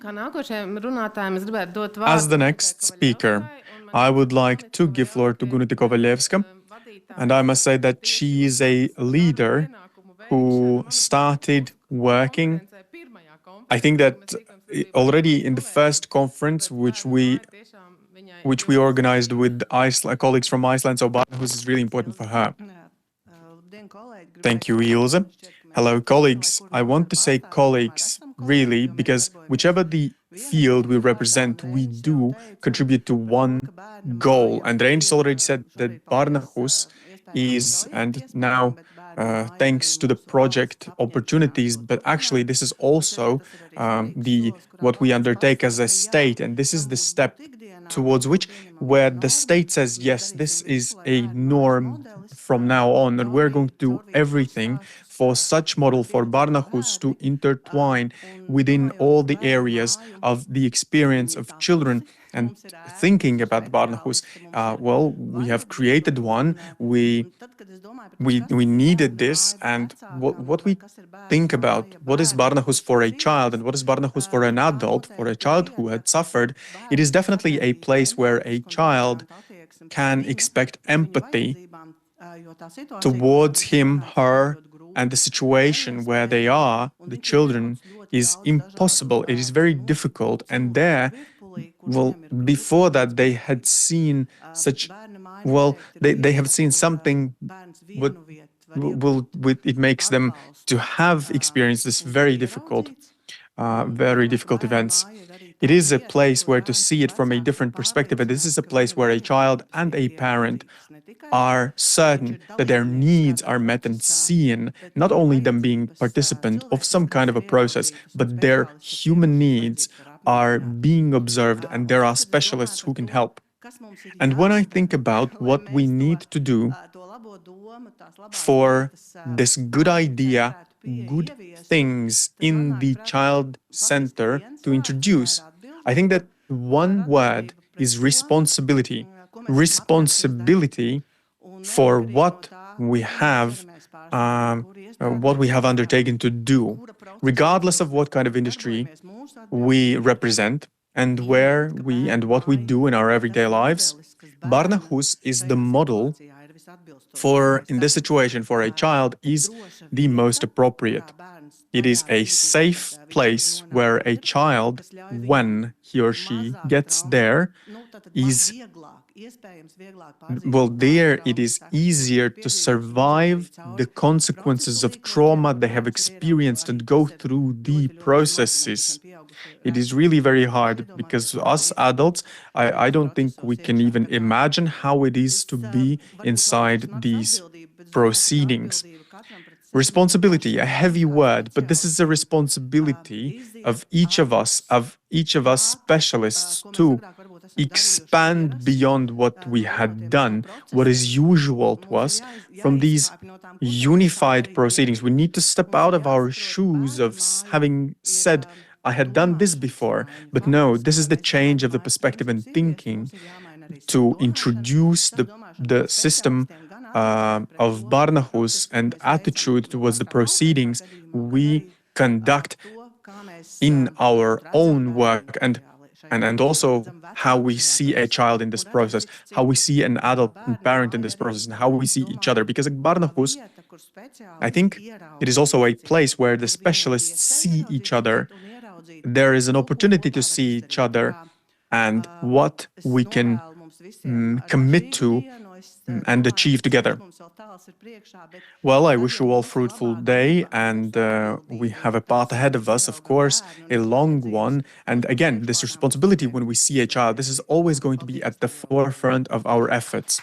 As the next speaker, I would like to give floor to Gunita Kovalevska, and I must say that she is a leader who started working. I think that already in the first conference, which we organized with colleagues from Iceland, so Bērna is really important for her. Thank you, Ilse. Hello, colleagues. I want to say colleagues, really, because whichever the field we represent, we do contribute to one goal. And Reins already said that Bērna is, and now thanks to the project opportunities, but actually this is also what we undertake as a state, and this is the step towards where the state says, yes, this is a norm from now on, and we're going to do everything for such model for Bērna to intertwine within all the areas of the experience of children. And thinking about Bērna, well, we have created one. We needed this, and what we think about what is Bērna for a child and what is Bērna for an adult, for a child who had suffered, it is definitely a place where a child can expect empathy towards him, her, and the situation where they are, the children, is impossible. It is very difficult. And there, well, before that, they had seen such, well, they have seen something it makes them to have experienced this very difficult events. It is a place where to see it from a different perspective, and this is a place where a child and a parent are certain that their needs are met and seen, not only them being participant of some kind of a process, but their human needs are being observed, and there are specialists who can help. And when I think about what we need to do for this good idea, good things in the child center to introduce, I think that one word is responsibility. Responsibility for what we have undertaken to do, regardless of what kind of industry we represent and where we and what we do in our everyday lives. Bērna is the model in this situation for a child is the most appropriate. It is a safe place where a child, when he or she gets there, there it is easier to survive the consequences of trauma they have experienced and go through the processes. It is really very hard because us adults, I don't think we can even imagine how it is to be inside these proceedings. Responsibility, a heavy word, but this is a responsibility of each of us specialists to expand beyond what we had done, what is usual to us from these unified proceedings. We need to step out of our shoes of having said, I had done this before, but no, this is the change of the perspective and thinking to introduce the system of Bērna and attitude towards the proceedings we conduct in our own work and also how we see a child in this process, how we see an adult and parent in this process, and how we see each other. Because Bērna, I think it is also a place where the specialists see each other. There is an opportunity to see each other and what we can commit to and achieve together. Well, I wish you all a fruitful day, and we have a path ahead of us, of course, a long one. And again, this responsibility when we see a child, this is always going to be at the forefront of our efforts.